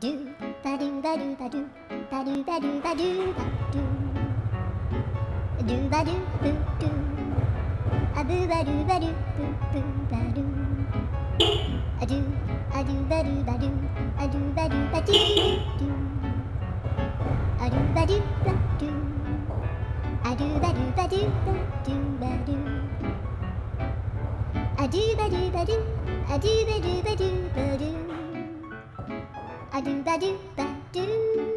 do ba do ba do ba do ba do ba do ba do ba do ba do boo do a boo ba do ba do boo boo ba do a do ba do ba do a do ba do ba do do a do ba do ba do a do ba do ba do ba do ba do a do ba do ba do a do ba do ba do ba do a do ba do ba do